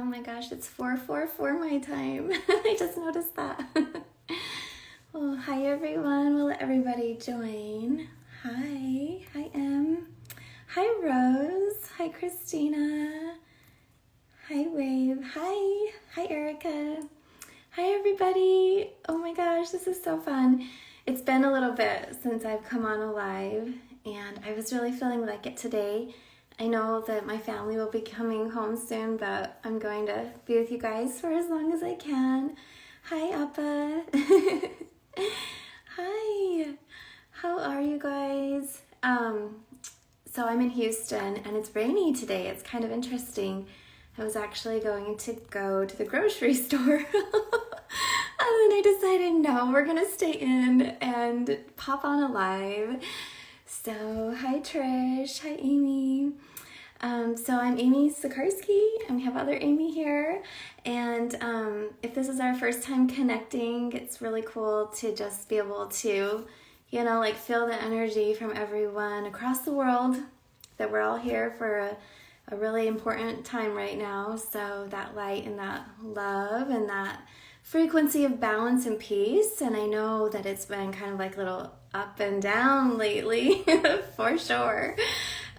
my gosh, it's 4:44 my time. I just noticed that. Well, hi everyone. We'll let everybody join. Hi. Hi, Em. Hi, Rose. Hi, Christina. Hi, Wave. Hi. Hi, Erica. Hi, everybody. Oh my gosh, this is so fun. It's been a little bit since I've come on live, and I was really feeling like it today. I know that my family will be coming home soon, but I'm going to be with you guys for as long as I can. Hi, Appa. Hi. How are you guys? So I'm in Houston, and it's rainy today. It's kind of interesting. I was actually going to go to the grocery store, and then I decided, no, we're going to stay in and pop on a live. So, hi Trish, hi Amy. So I'm Amy Sikarskie, and we have other Amy here. And if this is our first time connecting, it's really cool to just be able to, feel the energy from everyone across the world, that we're all here for a really important time right now. So that light and that love and that frequency of balance and peace. And I know that it's been kind of like a little up and down lately, for sure.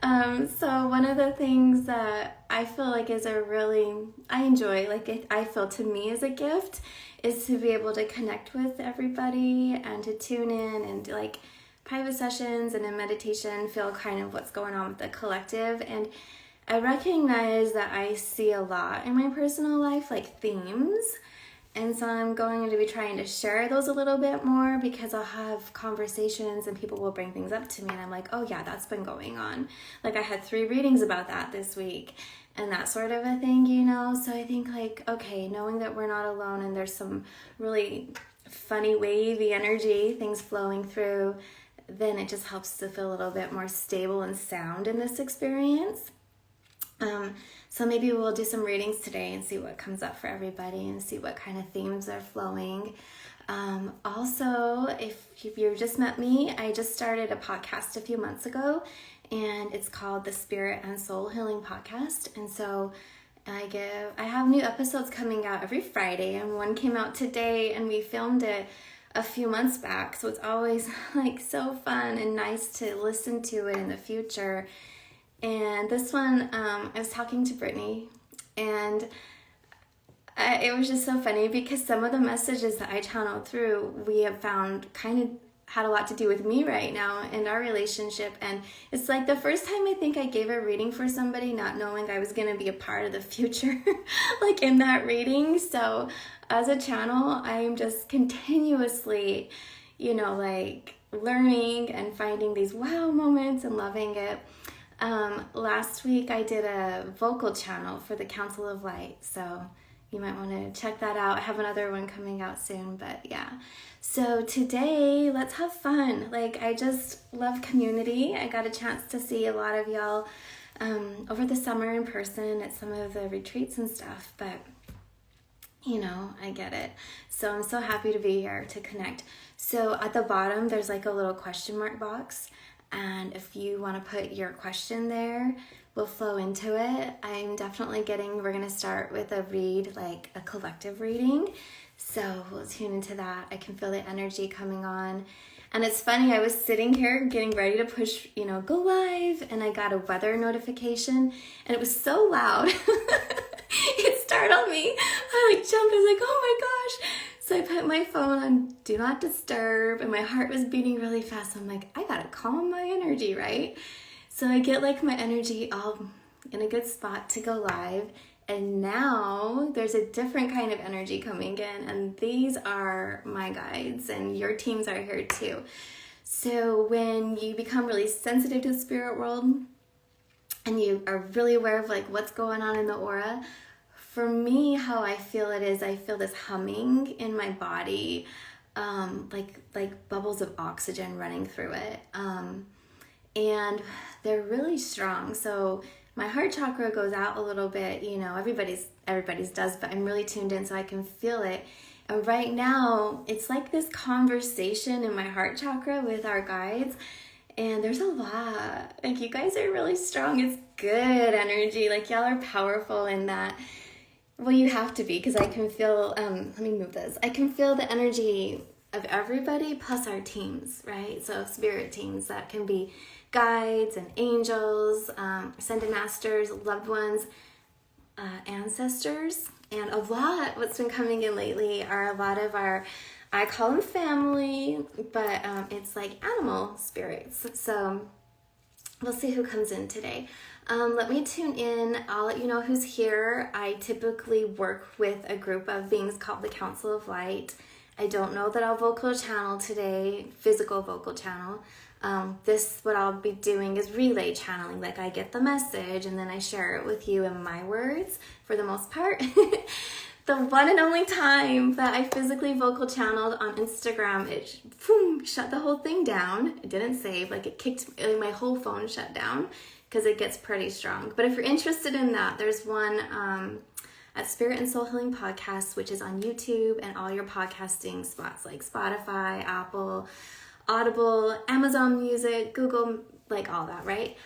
So one of the things that I feel like I enjoy, I feel to me is a gift, is to be able to connect with everybody and to tune in and like private sessions and in meditation, feel kind of what's going on with the collective. And I recognize that I see a lot in my personal life, like themes. And so I'm going to be trying to share those a little bit more, because I'll have conversations and people will bring things up to me and I'm like, oh yeah, that's been going on. Like I had 3 readings about that this week and that sort of a thing, So I think okay, knowing that we're not alone and there's some really funny wavy energy, things flowing through, then it just helps to feel a little bit more stable and sound in this experience. So maybe we'll do some readings today and see what comes up for everybody and see what kind of themes are flowing. Also, if you just met me, I just started a podcast a few months ago, and it's called the Spirit and Soul Healing Podcast. And so I have new episodes coming out every Friday, and one came out today, and we filmed it a few months back. So it's always so fun and nice to listen to it in the future. And this one, I was talking to Brittany, and it was just so funny because some of the messages that I channeled through, we have found kind of had a lot to do with me right now and our relationship. And it's like the first time I think I gave a reading for somebody, not knowing I was going to be a part of the future, in that reading. So as a channel, I'm just continuously, learning and finding these wow moments and loving it. Last week I did a vocal channel for the Council of Light, so you might want to check that out. I have another one coming out soon, but yeah. So today, let's have fun. I just love community. I got a chance to see a lot of y'all over the summer in person at some of the retreats and stuff, but I get it. So I'm so happy to be here to connect. So at the bottom, there's a little question mark box. And if you want to put your question there, we'll flow into it. I'm definitely we're going to start with a collective reading. So we'll tune into that. I can feel the energy coming on. And it's funny, I was sitting here getting ready to push, go live, and I got a weather notification, and it was so loud. It startled me. I jumped. I was like, oh my gosh. So I put my phone on Do Not Disturb, and my heart was beating really fast. So I'm like, I gotta calm my energy, right? So I get my energy all in a good spot to go live. And now there's a different kind of energy coming in, and these are my guides, and your teams are here too. So when you become really sensitive to the spirit world and you are really aware of what's going on in the aura, for me, how I feel it is I feel this humming in my body, like bubbles of oxygen running through it. And they're really strong. So my heart chakra goes out a little bit, everybody's does, but I'm really tuned in so I can feel it. And right now, it's like this conversation in my heart chakra with our guides. And there's a lot. You guys are really strong. It's good energy. Y'all are powerful in that Well, you have to be, because I can feel, let me move this. I can feel the energy of everybody plus our teams, right? So spirit teams, that can be guides and angels, ascended masters, loved ones, ancestors. And a lot, what's been coming in lately are a lot of our, I call them family, but it's like animal spirits. So we'll see who comes in today. Let me tune in. I'll let you know who's here. I typically work with a group of beings called the Council of Light. I don't know that I'll vocal channel today, physical vocal channel. What I'll be doing is relay channeling. Like, I get the message and then I share it with you in my words for the most part. The one and only time that I physically vocal channeled on Instagram, it shut the whole thing down. It didn't save, like it kicked, my whole phone shut down because it gets pretty strong. But if you're interested in that, there's one at Spirit and Soul Healing Podcast, which is on YouTube and all your podcasting spots like Spotify, Apple, Audible, Amazon Music, Google, like all that, right?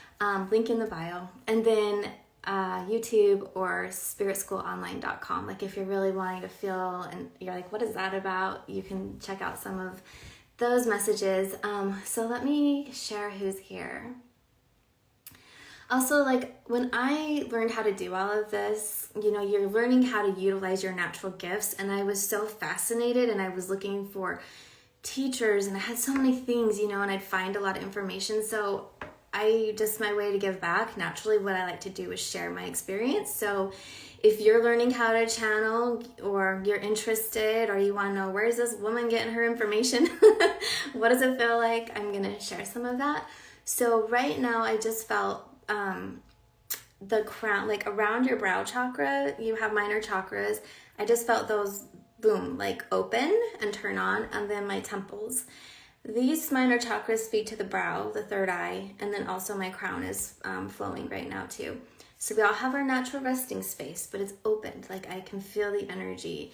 Link in the bio. And then YouTube or spiritschoolonline.com. Like, if you're really wanting to feel and you're like, what is that about? You can check out some of those messages. So let me share who's here. Also, like, when I learned how to do all of this, you're learning how to utilize your natural gifts. And I was so fascinated, and I was looking for teachers, and I had so many things, and I'd find a lot of information. So my way to give back, naturally, what I like to do is share my experience. So if you're learning how to channel, or you're interested, or you want to know, where is this woman getting her information? What does it feel like? I'm going to share some of that. So right now, I just felt the crown, like around your brow chakra, you have minor chakras. I just felt those, boom, like open and turn on, and then my temples. These minor chakras speak to the brow, the third eye, and then also my crown is flowing right now too. So we all have our natural resting space, but it's opened. Like, I can feel the energy.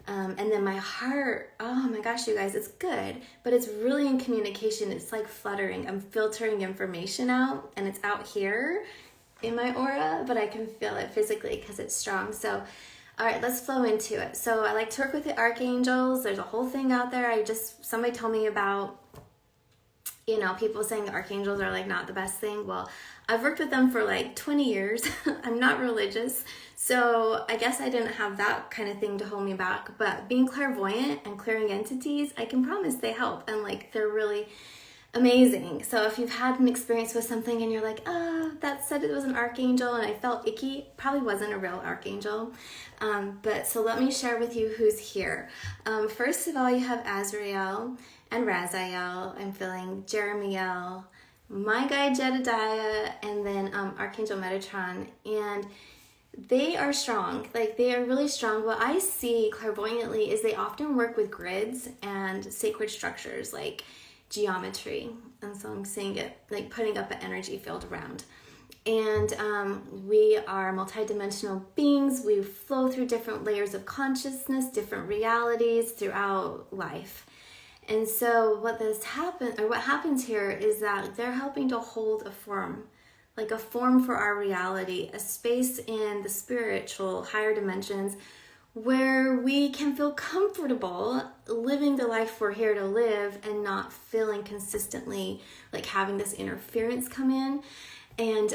And then my heart, oh my gosh, you guys, it's good, but it's really in communication. It's like fluttering. I'm filtering information out, and it's out here in my aura, but I can feel it physically because it's strong. So all right, let's flow into it. So I like to work with the archangels. There's a whole thing out there. Somebody told me about, people saying archangels are like not the best thing. Well, I've worked with them for like 20 years. I'm not religious. So I guess I didn't have that kind of thing to hold me back. But being clairvoyant and clearing entities, I can promise they help. And like, they're really amazing. So if you've had an experience with something and you're like, that said it was an archangel and I felt icky, probably wasn't a real archangel. But so let me share with you who's here. First of all, you have Azrael and Raziel. I'm feeling Jeremiel, my guide Jedediah, and then Archangel Metatron. And they are strong. Like, they are really strong. What I see clairvoyantly is they often work with grids and sacred structures, like geometry. And so I'm seeing it like putting up an energy field around. And we are multidimensional beings. We flow through different layers of consciousness, different realities throughout life. And so what happens here is that they're helping to hold a form, like a form for our reality, a space in the spiritual higher dimensions where we can feel comfortable living the life we're here to live and not feeling consistently like having this interference come in. And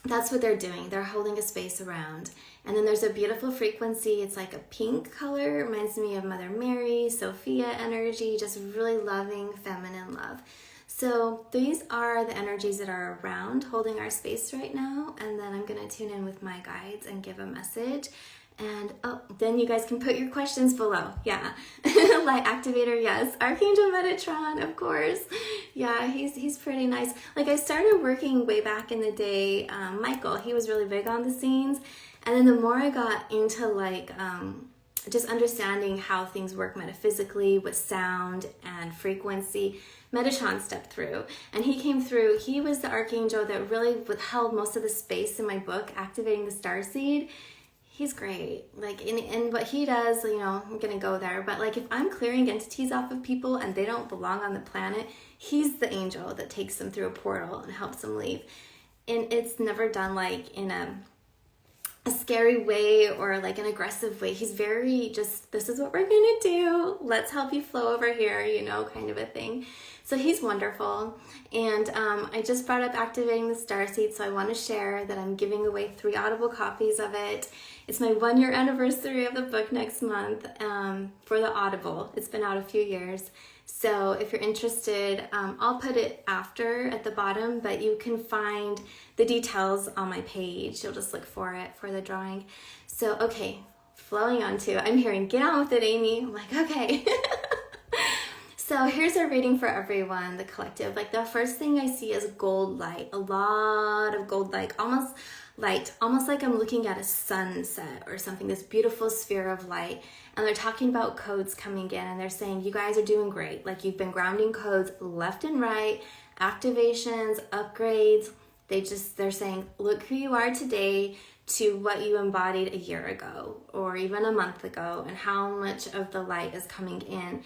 that's what they're doing. They're holding a space around. And then there's a beautiful frequency. It's like a pink color. It reminds me of Mother Mary, Sophia energy, just really loving feminine love. So these are the energies that are around holding our space right now. And then I'm going to tune in with my guides and give a message. And then you guys can put your questions below. Yeah. Light activator, yes. Archangel Metatron, of course. Yeah, he's pretty nice. Like, I started working way back in the day. Michael, he was really big on the scenes. And then the more I got into like just understanding how things work metaphysically with sound and frequency, Metatron stepped through. And he came through. He was the archangel that really held most of the space in my book, activating the starseed. He's great. Like, and what he does, I'm going to go there. But like, if I'm clearing entities off of people and they don't belong on the planet, he's the angel that takes them through a portal and helps them leave. And it's never done like in a a scary way or like an aggressive way. He's very just, this is what we're gonna do. Let's help you flow over here, kind of a thing. So he's wonderful. And I just brought up activating the starseed, so I want to share that I'm giving away 3 Audible copies of it. It's my 1-year anniversary of the book next month for the Audible. It's been out a few years. So if you're interested, I'll put it after at the bottom, but you can find the details on my page. You'll just look for it for the drawing. So, okay, flowing on to, I'm hearing, get on with it, Amy. I'm like, okay. So here's our reading for everyone, the collective. Like the first thing I see is gold light, a lot of gold light, almost like I'm looking at a sunset or something, this beautiful sphere of light. And they're talking about codes coming in, and they're saying, you guys are doing great. Like you've been grounding codes left and right, activations, upgrades. They're saying, look who you are today to what you embodied a year ago or even a month ago, and how much of the light is coming in.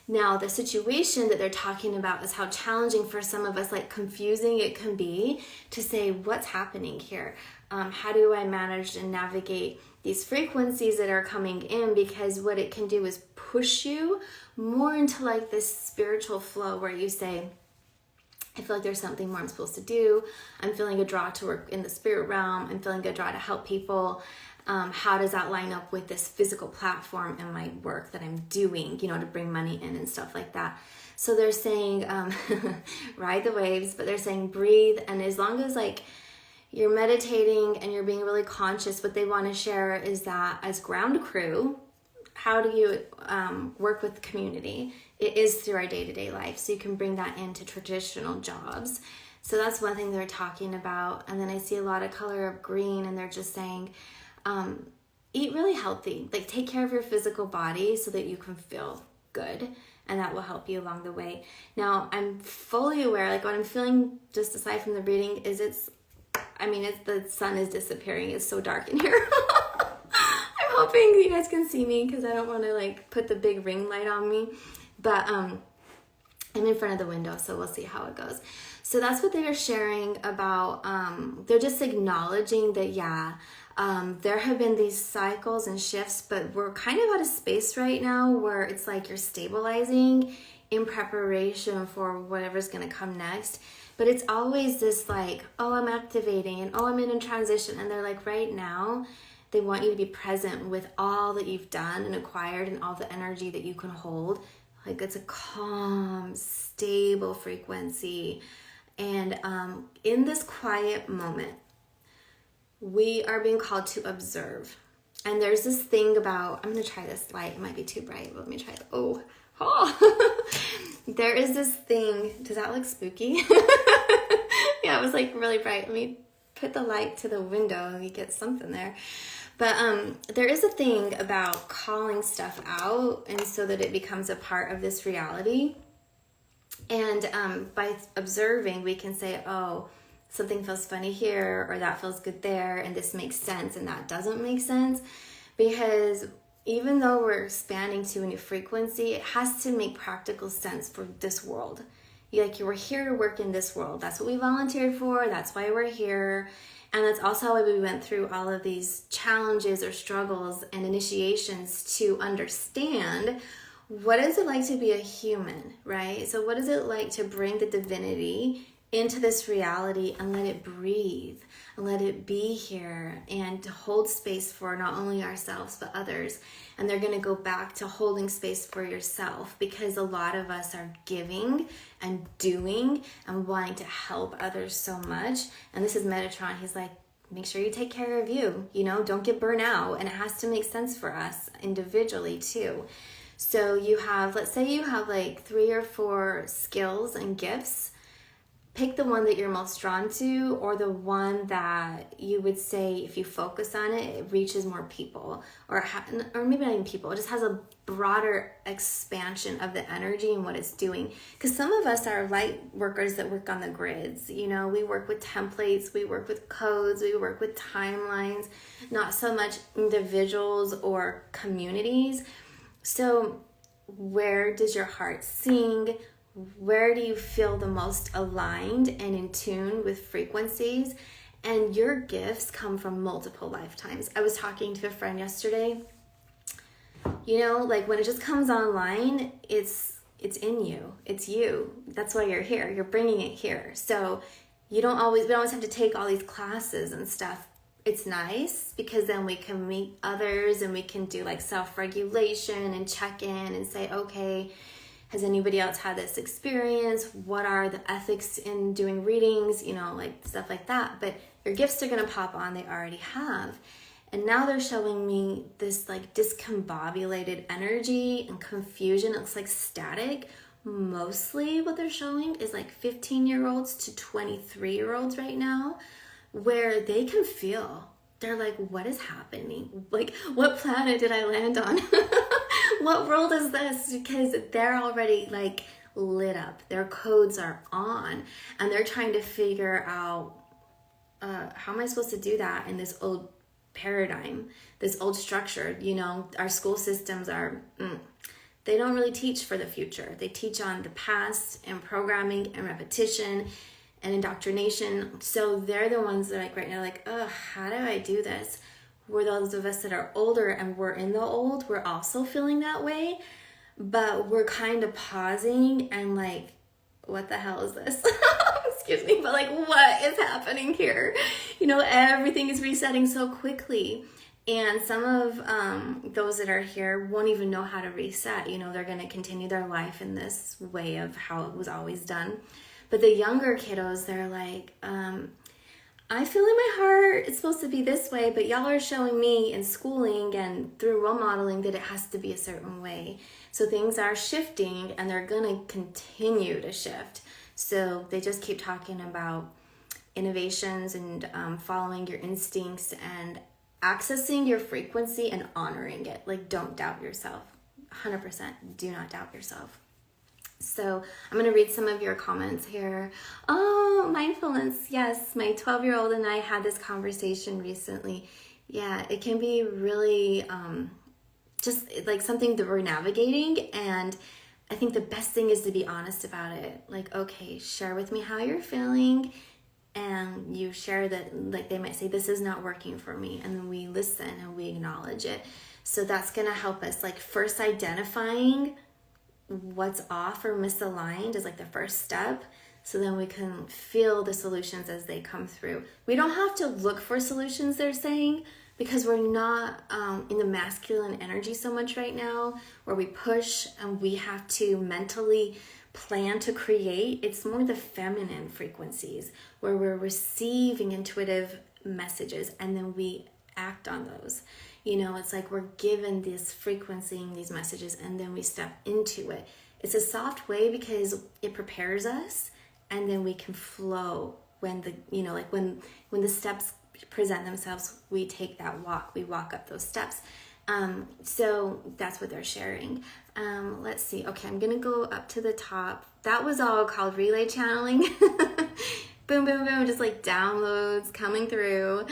Now, the situation that they're talking about is how challenging for some of us, like confusing it can be to say, what's happening here? How do I manage and navigate these frequencies that are coming in? Because what it can do is push you more into like this spiritual flow where you say, I feel like there's something more I'm supposed to do. I'm feeling a draw to work in the spirit realm. I'm feeling a draw to help people. How does that line up with this physical platform and my work that I'm doing, to bring money in and stuff like that? So they're saying, ride the waves, but they're saying breathe. And as long as like you're meditating and you're being really conscious, what they want to share is that as ground crew, how do you work with the community? It is through our day-to-day life. So you can bring that into traditional jobs. So that's one thing they're talking about. And then I see a lot of color of green, and they're just saying, eat really healthy, like take care of your physical body so that you can feel good, and that will help you along the way. Now, I'm fully aware, like what I'm feeling just aside from the reading is the sun is disappearing. It's so dark in here. I'm hoping you guys can see me because I don't want to like put the big ring light on me, but I'm in front of the window, so we'll see how it goes. So that's what they are sharing about. They're just acknowledging that, there have been these cycles and shifts, but we're kind of out of space right now where it's like you're stabilizing in preparation for whatever's going to come next. But it's always this like, oh, I'm activating, and oh, I'm in a transition. And they're like, right now, they want you to be present with all that you've done and acquired and all the energy that you can hold. Like it's a calm, stable frequency. And in this quiet moment, we are being called to observe. And there's this thing about, I'm going to try this light. It might be too bright. Let me try it. Oh. There is this thing. Does that look spooky? Yeah, it was like really bright. Let me put the light to the window and we get something there. But there is a thing about calling stuff out, and so that it becomes a part of this reality. And by observing, we can say, oh, something feels funny here, or that feels good there, and this makes sense, and that doesn't make sense. Because even though we're expanding to a new frequency, it has to make practical sense for this world. You were here to work in this world. That's what we volunteered for. That's why we're here. And that's also why we went through all of these challenges or struggles and initiations to understand what is it like to be a human, right? So what is it like to bring the divinity into this reality and let it breathe, and let it be here, and to hold space for not only ourselves but others. And they're going to go back to holding space for yourself, because a lot of us are giving and doing and wanting to help others so much. And this is Metatron. He's like, make sure you take care of you, don't get burnt out. And it has to make sense for us individually too. So you have, let's say you have like 3 or 4 skills and gifts. Pick the one that you're most drawn to, or the one that you would say, if you focus on it, it reaches more people, or maybe not even people. It just has a broader expansion of the energy and what it's doing. Because some of us are light workers that work on the grids. We work with templates, we work with codes, we work with timelines, not so much individuals or communities. So where does your heart sing? Where do you feel the most aligned and in tune with frequencies? And your gifts come from multiple lifetimes. I was talking to a friend yesterday. You know, like when it just comes online, it's in you. It's you. That's why you're here. You're bringing it here. So we don't always have to take all these classes and stuff. It's nice because then we can meet others and we can do like self-regulation and check in and say, okay, has anybody else had this experience? What are the ethics in doing readings? You know, like stuff like that. But your gifts are going to pop on. They already have. And now they're showing me this like discombobulated energy and confusion. It looks like static. Mostly what they're showing is like 15-year-olds to 23-year-olds right now, where they can feel. They're like, what is happening? Like, what planet did I land on? What world is this? Because they're already like lit up. Their codes are on. And they're trying to figure out, how am I supposed to do that in this old paradigm, this old structure? You know, our school systems are, they don't really teach for the future. They teach on the past and programming and repetition and indoctrination. So they're the ones that like right now, like, oh, how do I do this? We're those of us that are older and we're in the old, we're also feeling that way, but we're kind of pausing and like, what the hell is this? Excuse me, but like, what is happening here? You know, everything is resetting so quickly. And some of those that are here won't even know how to reset. You know, they're going to continue their life in this way of how it was always done. But the younger kiddos, they're like, I feel in my heart it's supposed to be this way, but y'all are showing me in schooling and through role modeling that it has to be a certain way. So things are shifting and they're going to continue to shift. So they just keep talking about innovations and following your instincts and accessing your frequency and honoring it. Like, don't doubt yourself. 100%. Do not doubt yourself. So I'm going to read some of your comments here. Oh, mindfulness. Yes, my 12-year-old and I had this conversation recently. Yeah, it can be really just like something that we're navigating. And I think the best thing is to be honest about it. Like, okay, share with me how you're feeling. And you share that, like they might say, this is not working for me. And then we listen and we acknowledge it. So that's going to help us, like, first identifying what's off or misaligned is like the first step. So then we can feel the solutions as they come through. We don't have to look for solutions, they're saying, because we're not in the masculine energy so much right now, where we push and we have to mentally plan to create. It's more the feminine frequencies where we're receiving intuitive messages and then we act on those. You know, it's like we're given this frequency, these messages, and then we step into it. It's a soft way because it prepares us, and then we can flow when the, you know, like when the steps present themselves, we take that walk, we walk up those steps. So that's what they're sharing. Let's see. Okay, I'm going to go up to the top. That was all called relay channeling. Boom, boom, boom, just like downloads coming through.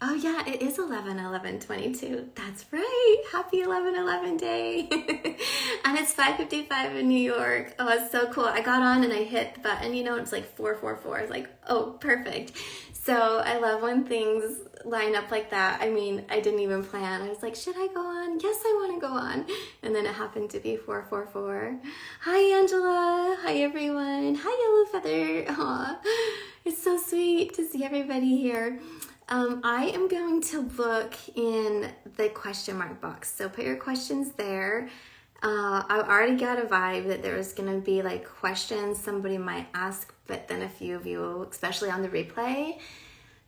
Oh yeah, it is 11/11/22. That's right. Happy 11/11 day. And it's 5:55 in New York. Oh, it's so cool. I got on and I hit the button, you know, it's like 444. It's like, oh, perfect. So I love when things line up like that. I mean, I didn't even plan. I was like, should I go on? Yes, I want to go on. And then it happened to be 444. Hi, Angela. Hi, everyone. Hi, Yellow Feather. Aw, it's so sweet to see everybody here. I am going to look in the question mark box. So put your questions there. I already got a vibe that there was going to be like questions somebody might ask, but then a few of you, especially on the replay,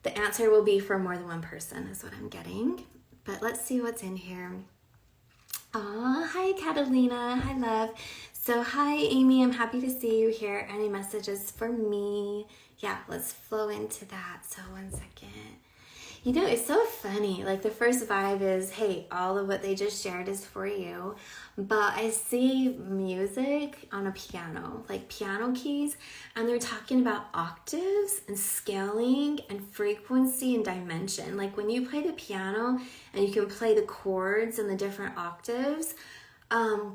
the answer will be for more than one person is what I'm getting. But let's see what's in here. Hi Catalina. Hi love. So hi Amy, I'm happy to see you here. Any messages for me? Yeah, let's flow into that. So 1 second. You know, it's so funny. Like the first vibe is, hey, all of what they just shared is for you. But I see music on a piano, like piano keys, and they're talking about octaves and scaling and frequency and dimension. Like when you play the piano and you can play the chords and the different octaves,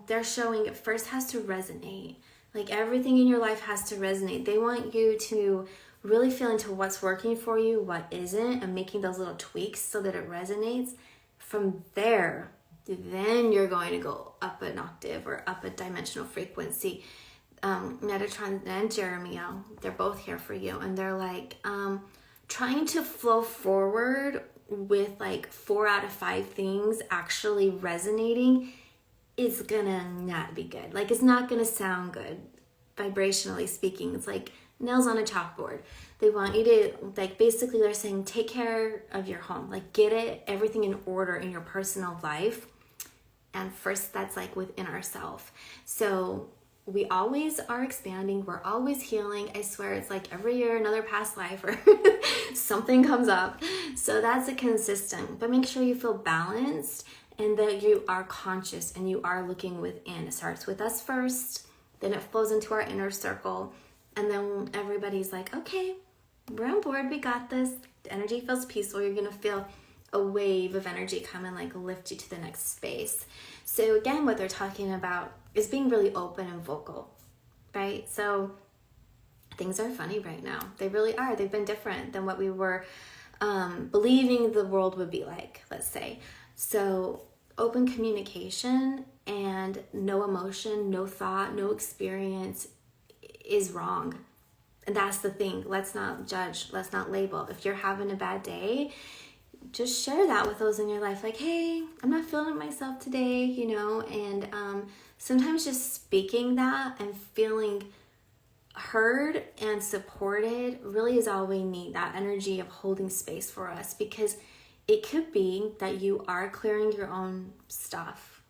they're showing it first has to resonate. Like everything in your life has to resonate. They want you to really feel into what's working for you, what isn't, and making those little tweaks so that it resonates. From there, then you're going to go up an octave or up a dimensional frequency. Metatron and Jeremiah, they're both here for you. And they're like, trying to flow forward with like 4 out of 5 things actually resonating is gonna not be good. Like it's not gonna sound good, vibrationally speaking. It's like nails on a chalkboard. They want you to, like, basically they're saying take care of your home, like get everything in order in your personal life. And first, that's like within ourselves. So we always are expanding. We're always healing. I swear it's like every year, another past life or something comes up. So that's a consistent, but make sure you feel balanced and that you are conscious and you are looking within. It starts with us first, then it flows into our inner circle. And then everybody's like, okay, we're on board. We got this. The energy feels peaceful. You're going to feel a wave of energy come and like lift you to the next space. So again, what they're talking about is being really open and vocal, right? So things are funny right now. They really are. They've been different than what we were believing the world would be like, let's say. So open communication and no emotion, no thought, no experience is wrong. And that's the thing. Let's not judge. Let's not label. If you're having a bad day, just share that with those in your life. Like, hey, I'm not feeling myself today, you know, and sometimes just speaking that and feeling heard and supported really is all we need, that energy of holding space for us, because it could be that you are clearing your own stuff.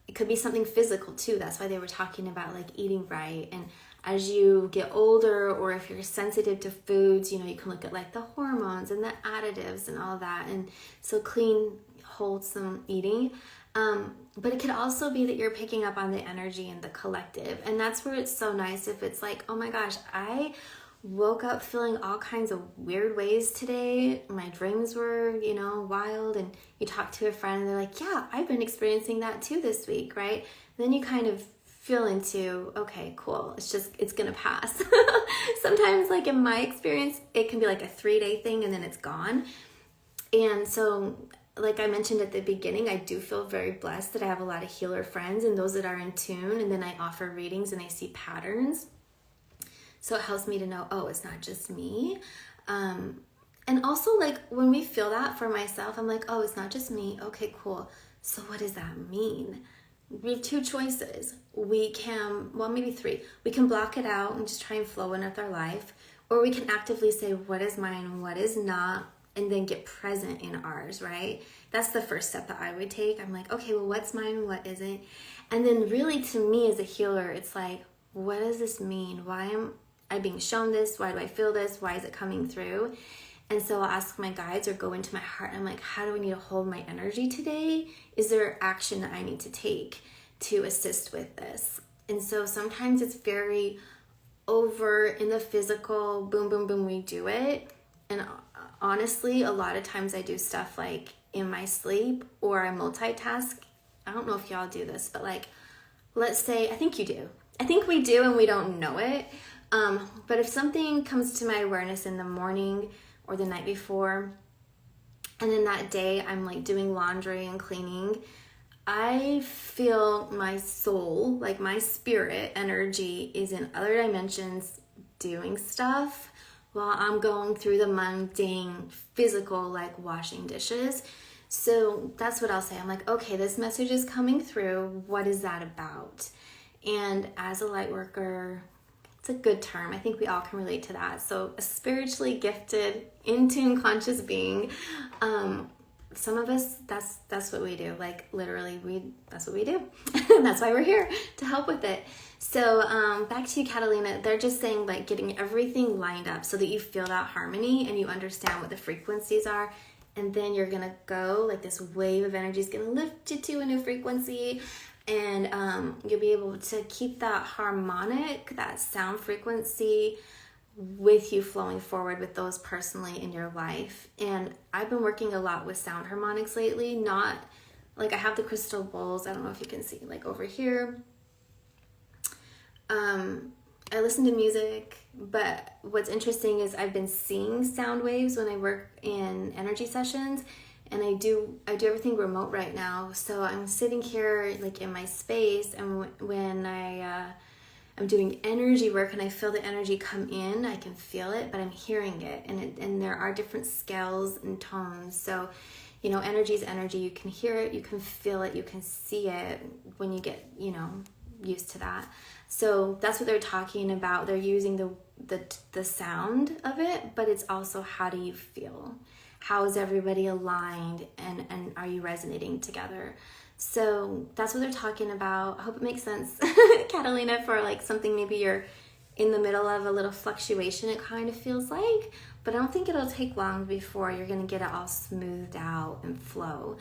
It could be something physical too. That's why they were talking about like eating right. And as you get older, or if you're sensitive to foods, you know, you can look at like the hormones and the additives and all that. And so clean, wholesome eating. But it could also be that you're picking up on the energy in the collective. And that's where it's so nice if it's like, oh my gosh, I woke up feeling all kinds of weird ways today. My dreams were, you know, wild. And you talk to a friend and they're like, yeah, I've been experiencing that too this week, right? Then you kind of feel into, okay, cool. It's gonna pass. Sometimes, like in my experience, it can be like a 3-day thing and then it's gone. And so, like I mentioned at the beginning, I do feel very blessed that I have a lot of healer friends and those that are in tune. And then I offer readings and I see patterns. So it helps me to know, oh, it's not just me. And also, like, when we feel that for myself, I'm like, oh, it's not just me. Okay, cool. So what does that mean? We have 2 choices. We can, well, maybe 3. We can block it out and just try and flow in with our life. Or we can actively say, what is mine, what is not, and then get present in ours, right? That's the first step that I would take. I'm like, okay, well, what's mine, what isn't? And then really, to me as a healer, it's like, what does this mean? Why am I being shown this? Why do I feel this? Why is it coming through? And so I'll ask my guides or go into my heart and I'm like, how do I need to hold my energy today? Is there action that I need to take to assist with this? And so sometimes it's very over in the physical, boom, boom, boom, we do it. And honestly, a lot of times I do stuff like in my sleep or I multitask. I don't know if y'all do this, but like, let's say, I think you do. I think we do and we don't know it. But if something comes to my awareness in the morning or the night before, and then that day I'm like doing laundry and cleaning, I feel my soul, like my spirit energy is in other dimensions doing stuff while I'm going through the mundane physical, like washing dishes. So that's what I'll say. I'm like, okay, this message is coming through. What is that about? And as a light worker, it's a good term. I think we all can relate to that. So a spiritually gifted, in tune conscious being, some of us, that's what we do. Like literally, that's what we do. That's why we're here, to help with it. So back to you, Catalina. They're just saying like getting everything lined up so that you feel that harmony and you understand what the frequencies are. And then you're going to go, like this wave of energy is going to lift you to a new frequency. And you'll be able to keep that harmonic, that sound frequency with you flowing forward with those personally in your life. And I've been working a lot with sound harmonics lately, not like I have the crystal bowls. I don't know if you can see like over here. I listen to music, but what's interesting is I've been seeing sound waves when I work in energy sessions, and I do everything remote right now. So I'm sitting here like in my space, and when I'm doing energy work and I feel the energy come in, I can feel it, but I'm hearing it, and there are different scales and tones. So, you know, energy is energy. You can hear it, you can feel it, you can see it when you get, you know, used to that. So that's what they're talking about. They're using the sound of it, but it's also how do you feel? How is everybody aligned, and are you resonating together? So that's what they're talking about. I hope it makes sense, Catalina, for like something maybe you're in the middle of a little fluctuation, it kind of feels like, but I don't think it'll take long before you're going to get it all smoothed out and flow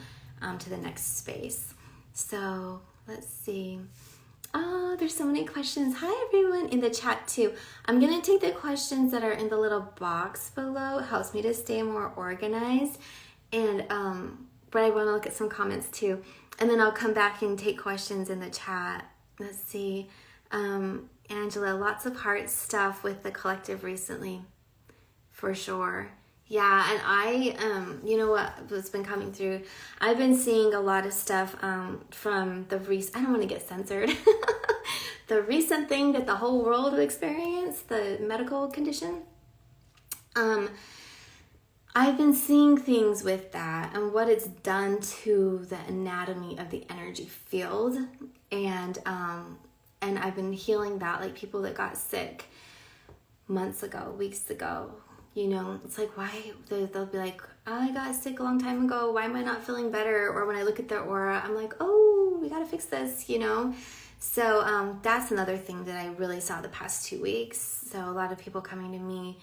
to the next space. So let's see. Oh, there's so many questions. Hi, everyone in the chat too. I'm going to take the questions that are in the little box below. It helps me to stay more organized. And, but I want to look at some comments too. And then I'll come back and take questions in the chat. Let's see. Angela, lots of heart stuff with the collective recently, for sure. Yeah, and I, you know what's been coming through? I've been seeing a lot of stuff from the I don't want to get censored. The recent thing that the whole world experienced, the medical condition. I've been seeing things with that and what it's done to the anatomy of the energy field, and I've been healing that, like people that got sick months ago, weeks ago. You know, it's like, why? They'll be like, I got sick a long time ago. Why am I not feeling better? Or when I look at their aura, I'm like, oh, we got to fix this, you know? So that's another thing that I really saw the past 2 weeks. So a lot of people coming to me,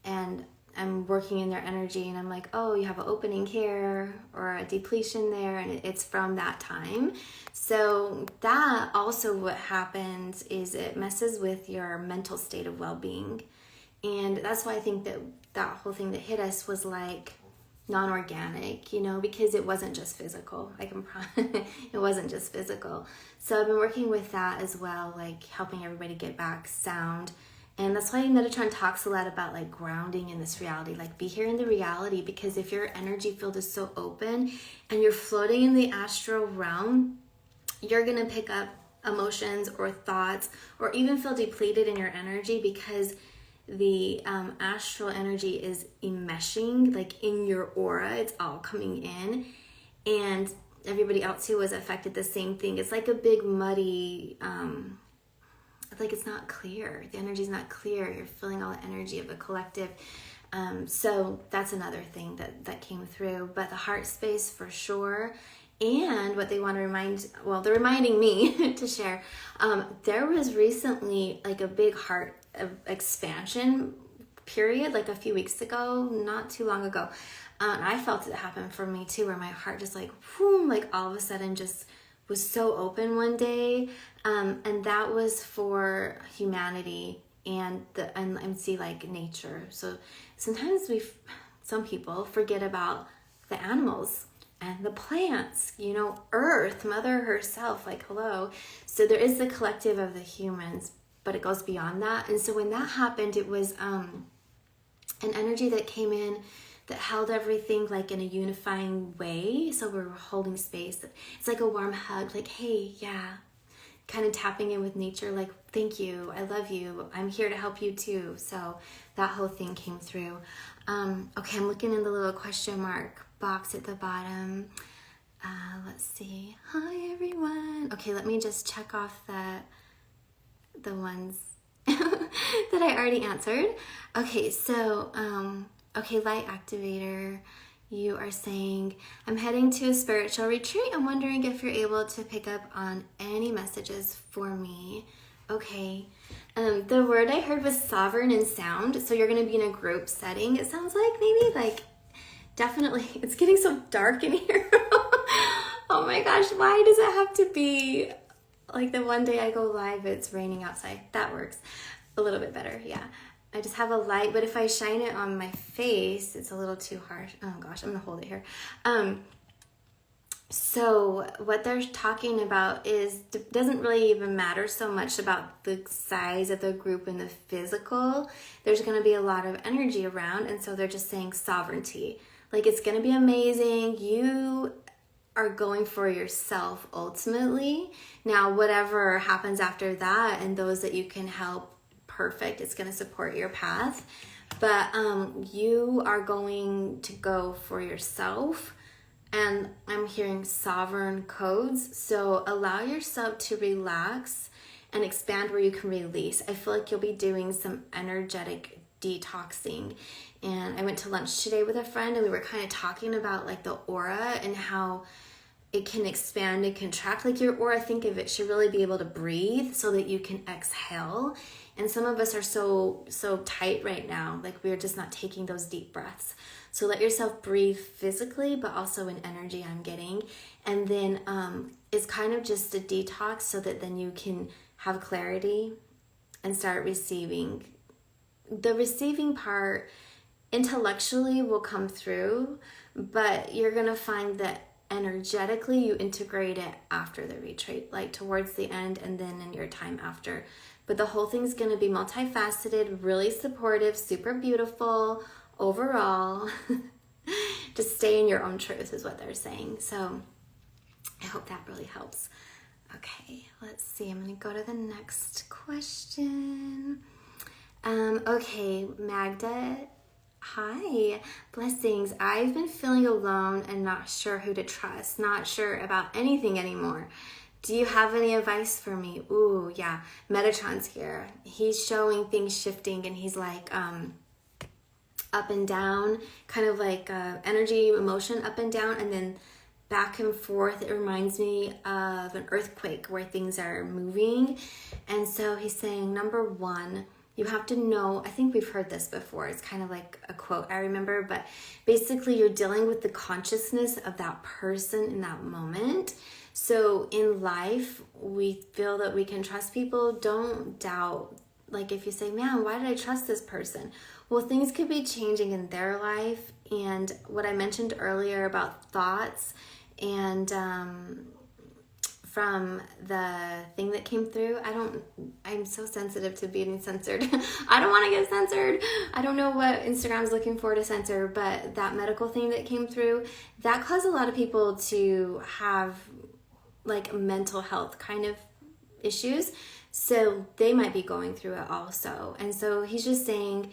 and I'm working in their energy, and I'm like, oh, you have an opening here or a depletion there, and it's from that time. So that also what happens is it messes with your mental state of well-being. And that's why I think that whole thing that hit us was like non-organic, you know, because it wasn't just physical. I can promise it wasn't just physical. So I've been working with that as well, like helping everybody get back sound. And that's why Metatron talks a lot about like grounding in this reality, like be here in the reality, because if your energy field is so open and you're floating in the astral realm, you're going to pick up emotions or thoughts or even feel depleted in your energy, because the astral energy is enmeshing like in your aura. It's all coming in, and everybody else who was affected, the same thing. It's like a big muddy, like it's not clear. The energy is not clear. You're feeling all the energy of the collective. So that's another thing that came through. But the heart space for sure. And what they want to they're reminding me to share. There was recently like a big heart expansion period, like a few weeks ago, not too long ago. I felt it happen for me too, where my heart just like, boom, like all of a sudden just was so open one day. And that was for humanity and see like nature. So sometimes some people forget about the animals and the plants, you know, Earth, Mother herself, like, hello. So there is the collective of the humans, but it goes beyond that. And so when that happened, it was an energy that came in that held everything like in a unifying way. So we were holding space. It's like a warm hug, like, hey, yeah, kind of tapping in with nature, like, thank you, I love you, I'm here to help you too. So that whole thing came through. Okay, I'm looking in the little question mark box at the bottom. Let's see. Hi, everyone. Okay, let me just check off the ones that I already answered. Okay, so, okay, light activator, you are saying, I'm heading to a spiritual retreat. I'm wondering if you're able to pick up on any messages for me. Okay. The word I heard was sovereign and sound. So you're going to be in a group setting. It sounds like maybe like definitely. It's getting so dark in here. Oh my gosh. Why does it have to be like the one day I go live, it's raining outside? That works a little bit better. Yeah. I just have a light, but if I shine it on my face, it's a little too harsh. Oh gosh, I'm gonna hold it here. So what they're talking about doesn't really even matter so much about the size of the group and the physical. There's going to be a lot of energy around, and so they're just saying sovereignty. Like, it's going to be amazing. You are going for yourself ultimately. Now, whatever happens after that and those that you can help, perfect. It's going to support your path. But you are going to go for yourself. And I'm hearing sovereign codes. So allow yourself to relax and expand where you can release. I feel like you'll be doing some energetic detoxing. And I went to lunch today with a friend, and we were kind of talking about like the aura and how it can expand and contract. Like, your aura, think of it, should really be able to breathe so that you can exhale. And some of us are so tight right now. Like, we're just not taking those deep breaths. So let yourself breathe physically, but also in energy, I'm getting. And then it's kind of just a detox so that then you can have clarity and start receiving. The receiving part intellectually will come through, but you're going to find that energetically you integrate it after the retreat, like towards the end and then in your time after. But the whole thing's going to be multifaceted, really supportive, super beautiful overall. Just stay in your own truth is what they're saying. So I hope that really helps. Okay, let's see. I'm going to go to the next question. Okay, Magda. Hi, blessings. I've been feeling alone and not sure who to trust, not sure about anything anymore. Do you have any advice for me? Ooh, yeah. Metatron's here. He's showing things shifting, and he's like up and down, kind of like energy, emotion up and down, and then back and forth. It reminds me of an earthquake where things are moving. And so he's saying, number one, you have to know, I think we've heard this before. It's kind of like a quote I remember, but basically you're dealing with the consciousness of that person in that moment. So in life, we feel that we can trust people. Don't doubt. Like, if you say, man, why did I trust this person? Well, things could be changing in their life. And what I mentioned earlier about thoughts and from the thing that came through, I'm so sensitive to being censored. I don't want to get censored. I don't know what Instagram's looking for to censor, but that medical thing that came through, that caused a lot of people to have like mental health kind of issues. So they might be going through it also. And so he's just saying,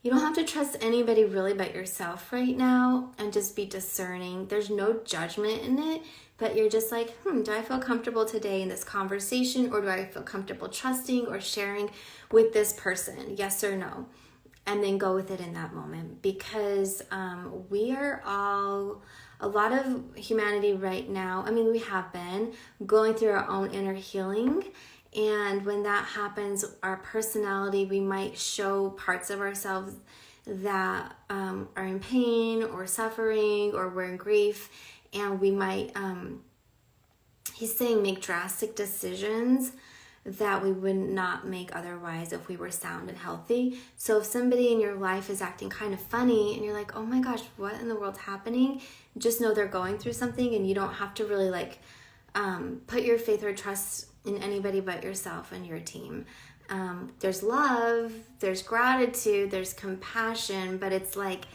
you don't have to trust anybody really but yourself right now, and just be discerning. There's no judgment in it, but you're just like, do I feel comfortable today in this conversation, or do I feel comfortable trusting or sharing with this person? Yes or no? And then go with it in that moment, because we are all, a lot of humanity right now, I mean, we have been going through our own inner healing. And when that happens, our personality, we might show parts of ourselves that are in pain or suffering, or we're in grief. And we might, he's saying, make drastic decisions that we would not make otherwise if we were sound and healthy. So if somebody in your life is acting kind of funny and you're like, oh my gosh, what in the world's happening? Just know they're going through something, and you don't have to really like put your faith or trust in anybody but yourself and your team. There's love, there's gratitude, there's compassion, but it's like,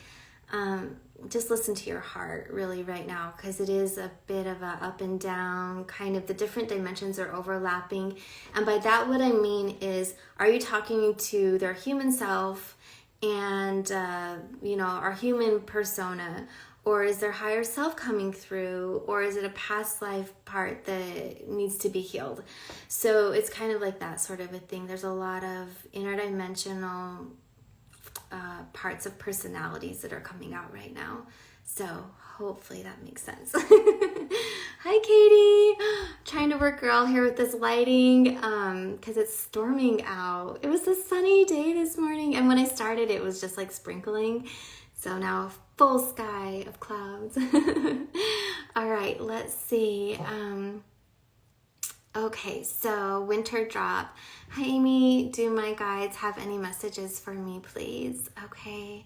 just listen to your heart really right now, because it is a bit of a up and down, kind of the different dimensions are overlapping. And by that, what I mean is, are you talking to their human self and, our human persona? Or is there higher self coming through? Or is it a past life part that needs to be healed? So it's kind of like that sort of a thing. There's a lot of interdimensional parts of personalities that are coming out right now. So hopefully that makes sense. Hi, Katie. Trying to work girl here with this lighting because it's storming out. It was a sunny day this morning. And when I started, it was just like sprinkling. So now full sky of clouds. All right, let's see. Okay, so winter drop. Hi, Amy. Do my guides have any messages for me, please? Okay,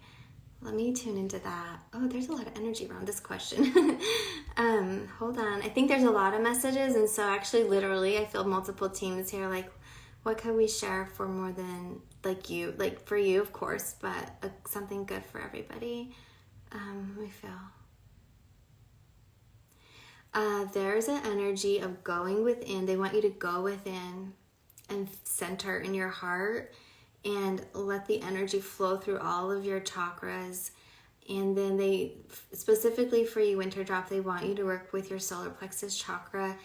Let me tune into that. Oh, there's a lot of energy around this question. Hold on. I think there's a lot of messages, and so actually, literally, I feel multiple teams here. Like, what can we share for more than like you? Like for you, of course, but something good for everybody. Let me feel. There's an energy of going within. They want you to go within and center in your heart and let the energy flow through all of your chakras. And then they, specifically for you, Winterdrop, they want you to work with your solar plexus chakra,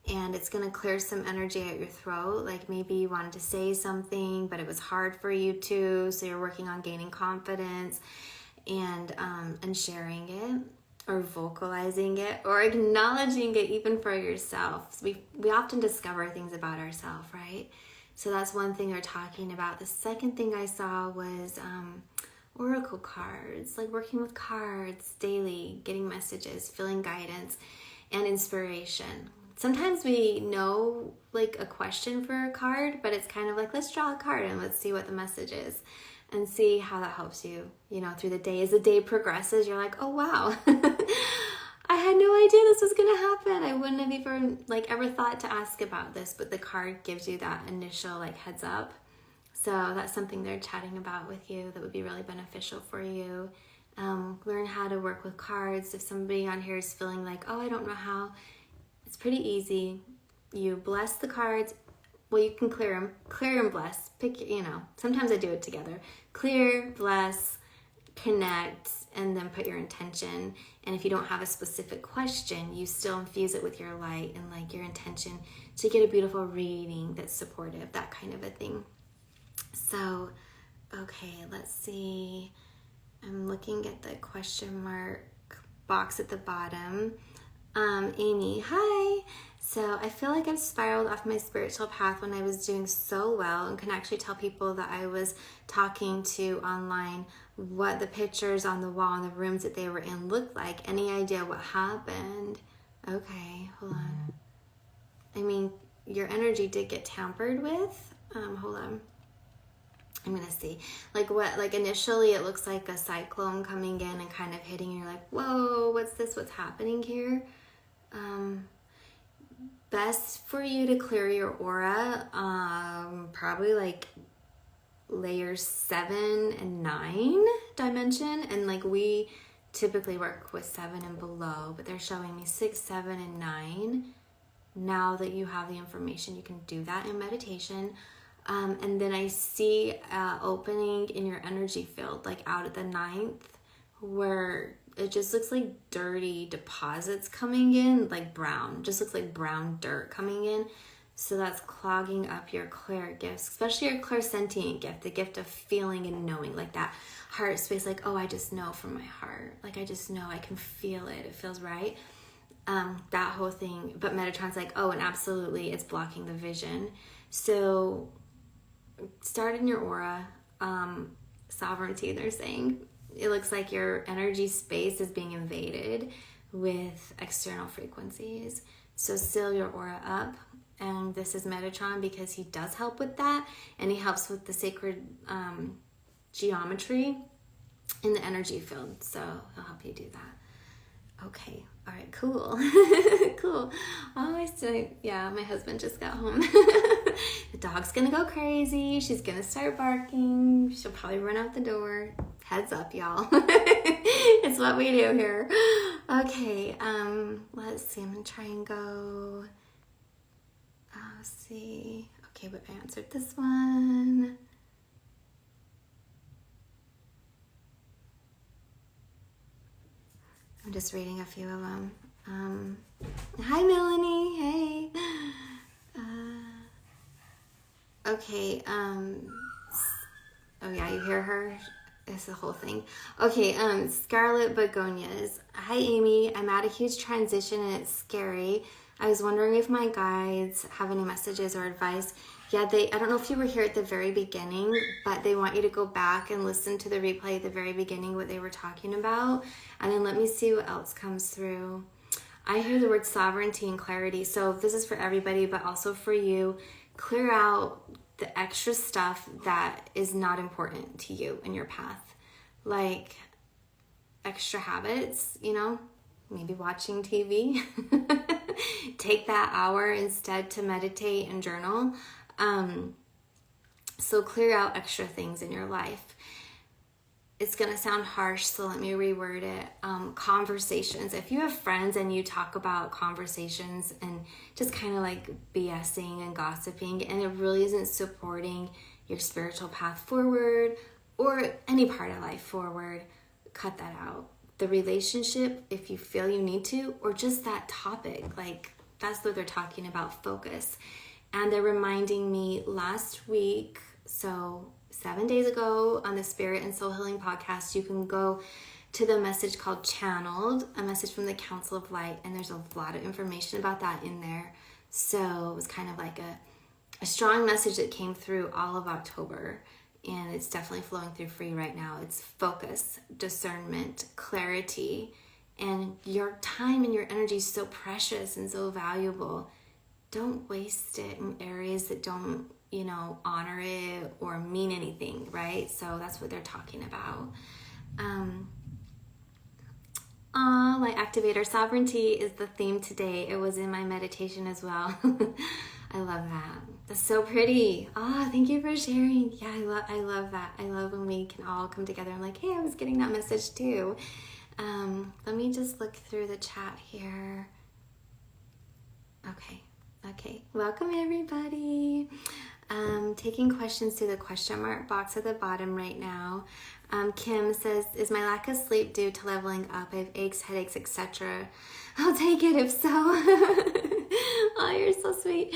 and it's going to clear some energy out your throat. Like maybe you wanted to say something, but it was hard for you to, so you're working on gaining confidence and sharing it, or vocalizing it, or acknowledging it even for yourself. So we often discover things about ourselves, right? So that's one thing they're talking about. The second thing I saw was oracle cards, like working with cards daily, getting messages, feeling guidance and inspiration. Sometimes we know like a question for a card, but it's kind of like, let's draw a card and let's see what the message is and see how that helps you, through the day. As the day progresses, you're like, oh, wow, I had no idea this was going to happen. I wouldn't have even ever thought to ask about this, but the card gives you that initial heads up. So that's something they're chatting about with you that would be really beneficial for you. Learn how to work with cards. If somebody on here is feeling like, oh, I don't know how, it's pretty easy. You bless the cards. Well, you can clear and bless. Pick, sometimes I do it together. Clear, bless, connect, and then put your intention. And if you don't have a specific question, you still infuse it with your light and your intention to get a beautiful reading that's supportive, that kind of a thing. So, okay, let's see. I'm looking at the question mark box at the bottom. Amy, hi. So I feel like I've spiraled off my spiritual path when I was doing so well and can actually tell people that I was talking to online what the pictures on the wall in the rooms that they were in looked like. Any idea what happened? Okay, hold on. I mean, your energy did get tampered with. Hold on. I'm going to see. Initially it looks like a cyclone coming in and kind of hitting, and you're like, whoa, what's this? What's happening here? Best for you to clear your aura, probably layers 7 and 9 dimension. And we typically work with 7 and below, but they're showing me 6, 7, and 9. Now that you have the information, you can do that in meditation. And then I see opening in your energy field, out at the 9th, where it just looks like dirty deposits coming in, brown. Just looks like brown dirt coming in. So that's clogging up your clair-gifts, especially your clairsentient gift, the gift of feeling and knowing, that heart space, oh, I just know from my heart. I just know, I can feel it. It feels right. That whole thing. But Metatron's oh, and absolutely, it's blocking the vision. So start in your aura. Sovereignty, they're saying. It looks like your energy space is being invaded with external frequencies. So seal your aura up. And this is Metatron because he does help with that. And he helps with the sacred geometry in the energy field. So he'll help you do that. Okay. All right. Cool. Cool. Oh, my husband just got home. The dog's going to go crazy. She's going to start barking. She'll probably run out the door. Heads up, y'all. It's what we do here. Okay. Let's see. I'm going to try and go. Let's see. Okay, but I answered this one. I'm just reading a few of them. Hi, Melanie. Hey. Okay. Oh yeah, you hear her? It's the whole thing. Okay. Scarlet Begonias. Hi, Amy. I'm at a huge transition and it's scary. I was wondering if my guides have any messages or advice. Yeah, I don't know if you were here at the very beginning, but they want you to go back and listen to the replay at the very beginning, what they were talking about. And then let me see what else comes through. I hear the word sovereignty and clarity. So this is for everybody, but also for you. Clear out the extra stuff that is not important to you in your path. extra habits, maybe watching TV. Take that hour instead to meditate and journal. So clear out extra things in your life. It's going to sound harsh, so let me reword it. Conversations. If you have friends and you talk about conversations and just kind of like BSing and gossiping, and it really isn't supporting your spiritual path forward or any part of life forward, cut that out. The relationship, if you feel you need to, or just that topic, like that's what they're talking about, focus. And they're reminding me last week, so 7 days ago on the Spirit and Soul Healing Podcast, you can go to the message called Channeled, a message from the Council of Light, and there's a lot of information about that in there. So it was kind of like a strong message that came through all of October, and it's definitely flowing through free right now. It's focus, discernment, clarity, and your time and your energy is so precious and so valuable. Don't waste it in areas that don't honor it or mean anything, right? So that's what they're talking about. Light activator sovereignty is the theme today. It was in my meditation as well. I love that. That's so pretty. Thank you for sharing. Yeah, I love that. I love when we can all come together. I'm like, hey, I was getting that message too. Let me just look through the chat here. Okay. Welcome everybody. Taking questions through the question mark box at the bottom right now. Kim says, is my lack of sleep due to leveling up? I have aches, headaches, etc. I'll take it if so. Oh, you're so sweet.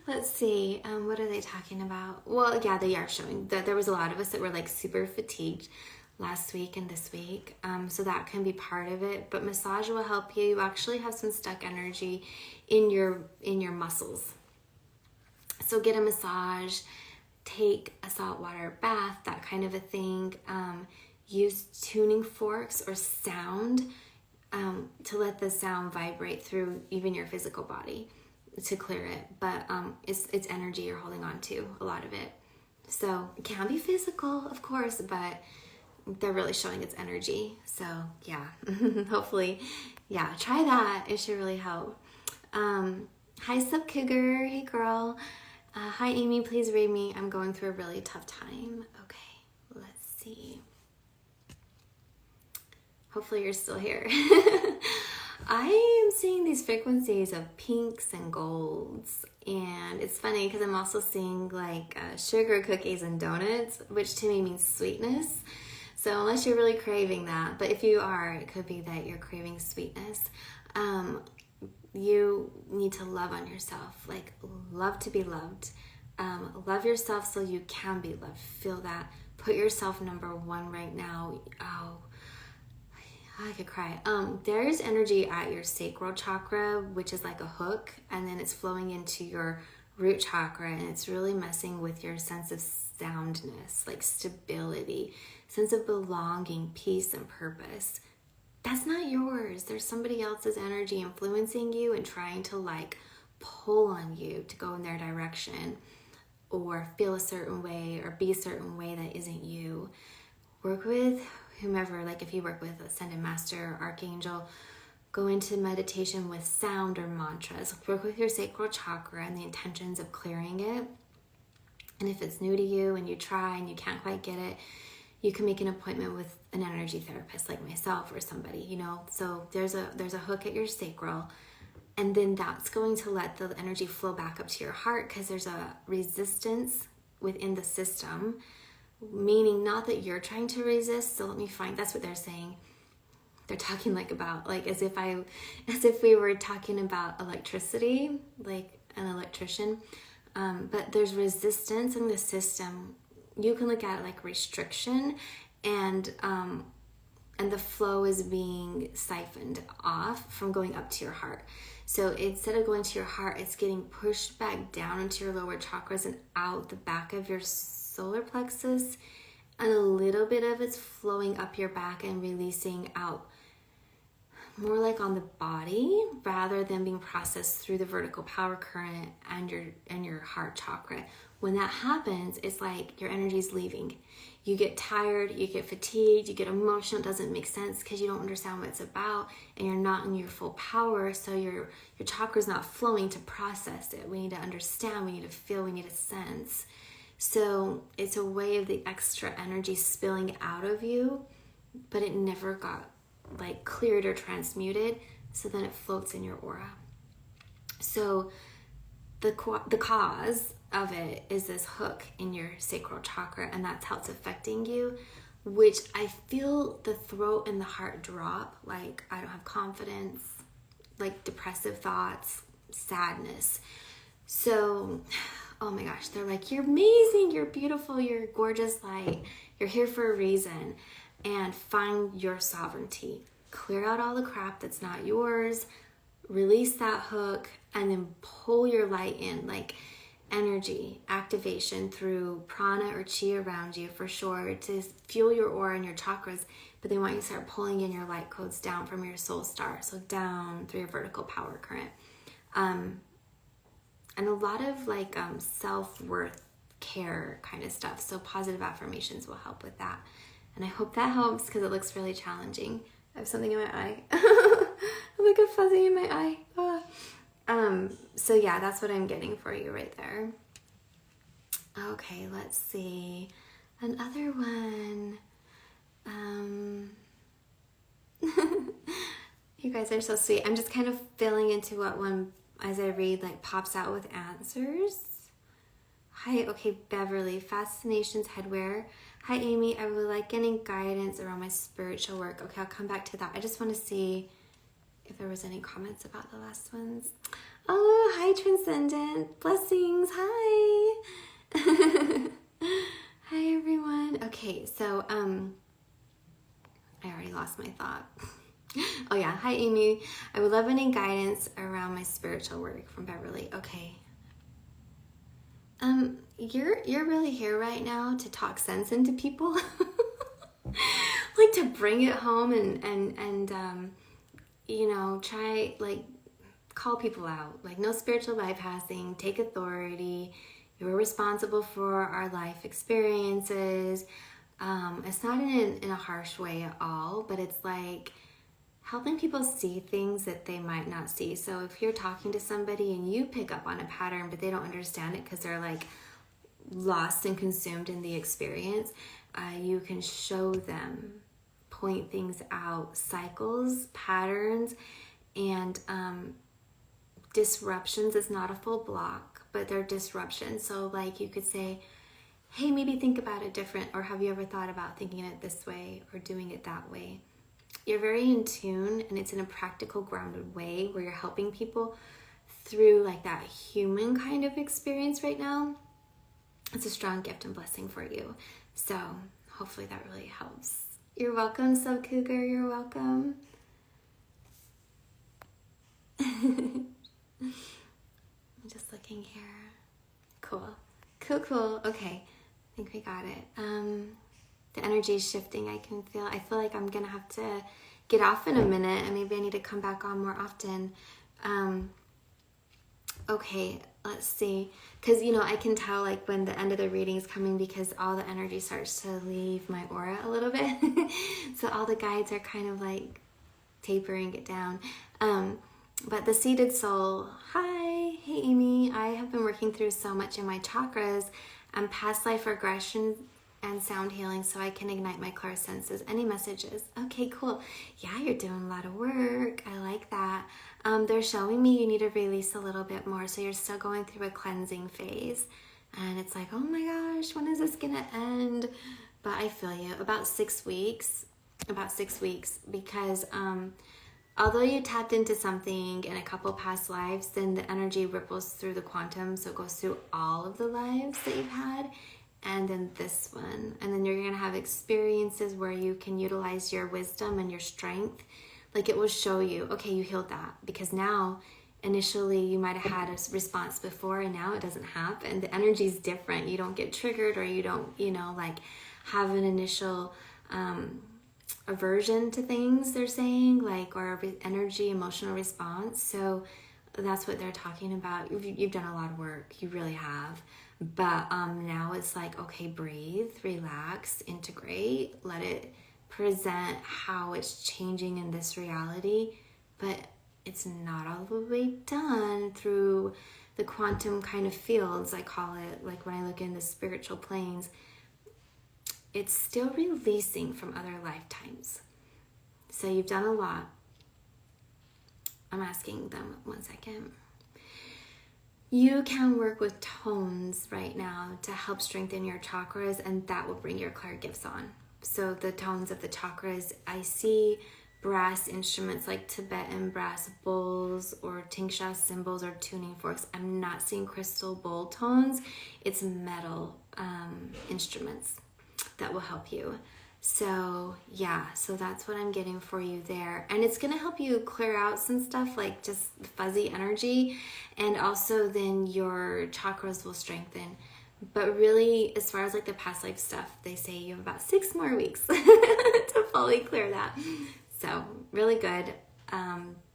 Let's see. What are they talking about? Well, yeah, they are showing that there was a lot of us that were like super fatigued last week and this week. So that can be part of it. But massage will help you. You actually have some stuck energy in your muscles. So get a massage, take a saltwater bath, that kind of a thing. Use tuning forks or sound to let the sound vibrate through even your physical body to clear it. But it's energy you're holding on to, a lot of it. So it can be physical, of course, but they're really showing it's energy. So yeah, hopefully, yeah, try that. It should really help. Hi, Sub Cougar. Hey, girl. Hi, Amy. Please read me. I'm going through a really tough time. Okay, let's see. Hopefully you're still here. I am seeing these frequencies of pinks and golds. And it's funny because I'm also seeing like sugar cookies and donuts, which to me means sweetness. So unless you're really craving that, but if you are, it could be that you're craving sweetness. You need to love on yourself, like love to be loved. Love yourself so you can be loved. Feel that. Put yourself number one right now. Oh, I could cry. There's energy at your sacral chakra, which is like a hook, and then it's flowing into your root chakra, and it's really messing with your sense of soundness, like stability, sense of belonging, peace, and purpose. That's not yours. There's somebody else's energy influencing you and trying to like pull on you to go in their direction or feel a certain way or be a certain way that isn't you. Work with whomever, like if you work with Ascended Master or Archangel, go into meditation with sound or mantras. Work with your sacral chakra and the intentions of clearing it. And if it's new to you and you try and you can't quite get it, you can make an appointment with an energy therapist like myself or somebody, So there's a hook at your sacral, and then that's going to let the energy flow back up to your heart because there's a resistance within the system, meaning not that you're trying to resist. So let me find, that's what they're saying. They're talking as if we were talking about electricity, like an electrician. But there's resistance in the system. You can look at it like restriction, and the flow is being siphoned off from going up to your heart. So instead of going to your heart, it's getting pushed back down into your lower chakras and out the back of your solar plexus, and a little bit of it's flowing up your back and releasing out more like on the body rather than being processed through the vertical power current and your heart chakra. When that happens, it's like your energy is leaving. You get tired, you get fatigued, you get emotional. It doesn't make sense because you don't understand what it's about and you're not in your full power. So your chakra is not flowing to process it. We need to understand, we need to feel, we need to sense. So it's a way of the extra energy spilling out of you, but it never got like cleared or transmuted, so then it floats in your aura. So the cause of it is this hook in your sacral chakra, and that's how it's affecting you, which I feel the throat and the heart drop, like I don't have confidence, like depressive thoughts, sadness. So, oh my gosh, they're like, you're amazing, you're beautiful, you're gorgeous light, you're here for a reason. And find your sovereignty. Clear out all the crap that's not yours. Release that hook and then pull your light in, like energy activation through prana or chi around you for sure to fuel your aura and your chakras. But they want you to start pulling in your light codes down from your soul star. So down through your vertical power current. And a lot of like self-worth care kind of stuff. So positive affirmations will help with that. And I hope that helps because it looks really challenging. I have something in my eye. I'm like a fuzzy in my eye. So yeah, that's what I'm getting for you right there. Okay, let's see. Another one. You guys are so sweet. I'm just kind of filling into what one, as I read, like pops out with answers. Hi, okay, Beverly, Fascinations Headwear. Hi, Amy. I really like getting guidance around my spiritual work. Okay, I'll come back to that. I just want to see if there was any comments about the last ones. Oh, hi, Transcendent. Blessings. Hi. Hi, everyone. Okay, so, I already lost my thought. Oh, yeah. Hi, Amy. I would love any guidance around my spiritual work from Beverly. Okay. You're really here right now to talk sense into people, like to bring it home and you know, try like call people out, like no spiritual bypassing, take authority. You're responsible for our life experiences. It's not in a harsh way at all, but it's like helping people see things that they might not see. So if you're talking to somebody and you pick up on a pattern, but they don't understand it because they're like lost and consumed in the experience, you can show them, point things out, cycles, patterns, and disruptions. It's not a full block, but they're disruptions. So like you could say, hey, maybe think about it different, or have you ever thought about thinking it this way or doing it that way? You're very in tune, and it's in a practical, grounded way where you're helping people through like that human kind of experience right now. It's a strong gift and blessing for you. So hopefully that really helps. You're welcome, Sub Cougar. You're welcome. I'm just looking here. Cool. Okay. I think we got it. The energy is shifting. I feel like I'm gonna have to get off in a minute, and maybe I need to come back on more often. Okay, let's see. Because, you know, I can tell like when the end of the reading is coming because all the energy starts to leave my aura a little bit. So all the guides are kind of like tapering it down. But the seated soul, hi, hey Amy. I have been working through so much in my chakras and past life regression and sound healing so I can ignite my clairsenses. Any messages? Okay, cool. Yeah, you're doing a lot of work. I like that. They're showing me you need to release a little bit more, so you're still going through a cleansing phase. And it's like, oh my gosh, when is this gonna end? But I feel you. About 6 weeks, because although you tapped into something in a couple past lives, then the energy ripples through the quantum, so it goes through all of the lives that you've had, and then this one. And then you're going to have experiences where you can utilize your wisdom and your strength. Like it will show you, okay, you healed that. Because now, initially, you might have had a response before, and now it doesn't happen. The energy is different. You don't get triggered, or you don't, like have an initial aversion to things, they're saying, like, or energy, emotional response. So that's what they're talking about. You've done a lot of work. You really have. But now it's like, okay, breathe, relax, integrate, let it present how it's changing in this reality. But it's not all the way done through the quantum kind of fields, I call it. Like when I look in the spiritual planes, it's still releasing from other lifetimes. So you've done a lot. I'm asking them 1 second. You can work with tones right now to help strengthen your chakras, and that will bring your clair-gifts on. So the tones of the chakras, I see brass instruments like Tibetan brass bowls or tingsha cymbals or tuning forks. I'm not seeing crystal bowl tones. It's metal instruments that will help you. So yeah, so that's what I'm getting for you there. And it's going to help you clear out some stuff like just fuzzy energy, and also then your chakras will strengthen. But really, as far as like the past life stuff, they say you have about 6 more weeks to fully clear that. So really good.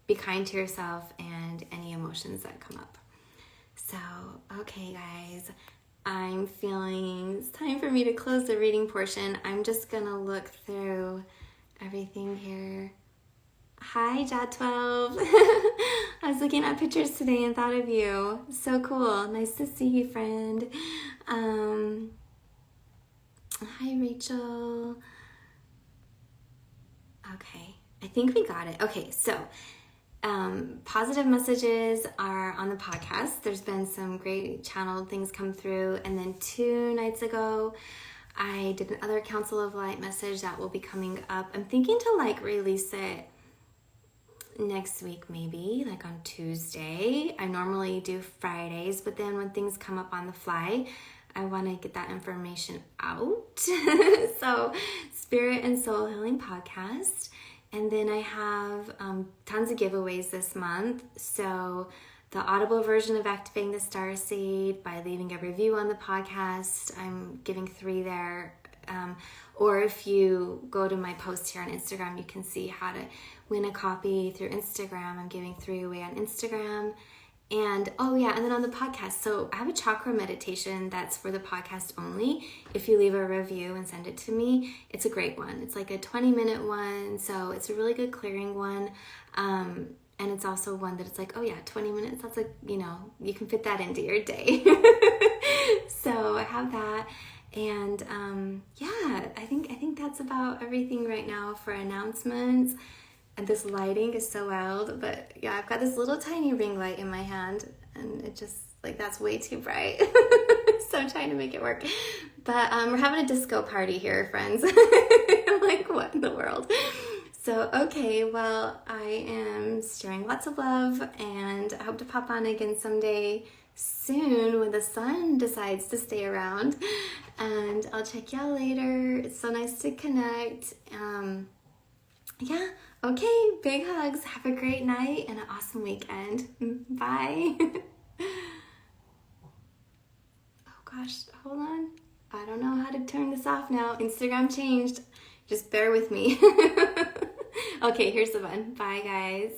Be kind to yourself and any emotions that come up. So, okay guys, I'm feeling it's time for me to close the reading portion. I'm just going to look through everything here. Hi, Jad12. I was looking at pictures today and thought of you. So cool. Nice to see you, friend. Hi, Rachel. Okay, I think we got it. Okay, so positive messages are on the podcast. There's been some great channeled things come through. And then 2 nights ago, I did another Council of Light message that will be coming up. I'm thinking to like release it next week, maybe like on Tuesday. I normally do Fridays, but then when things come up on the fly, I want to get that information out. So Spirit and Soul Healing Podcast. And then I have tons of giveaways this month. So the audible version of Activating the Starseed by leaving a review on the podcast. I'm giving 3 there. Or if you go to my post here on Instagram, you can see how to win a copy through Instagram. I'm giving 3 away on Instagram. And oh yeah, and then on the podcast, so I have a chakra meditation that's for the podcast only. If you leave a review and send it to me, it's a great one. It's like a 20-minute one, so it's a really good clearing one. And it's also one that it's like, oh yeah, 20 minutes, that's like, you know, you can fit that into your day. So I have that. And yeah, I think that's about everything right now for announcements. And this lighting is so wild, but yeah, I've got this little tiny ring light in my hand, and it just, like, that's way too bright. So I'm trying to make it work. But we're having a disco party here, friends. I'm like, what in the world? So, okay, well, I am sharing lots of love, and I hope to pop on again someday soon when the sun decides to stay around. And I'll check y'all later. It's so nice to connect. Yeah, okay, big hugs. Have a great night and an awesome weekend. Bye. Oh gosh, hold on. I don't know how to turn this off now. Instagram changed. Just bear with me. Okay, here's the button. Bye, guys.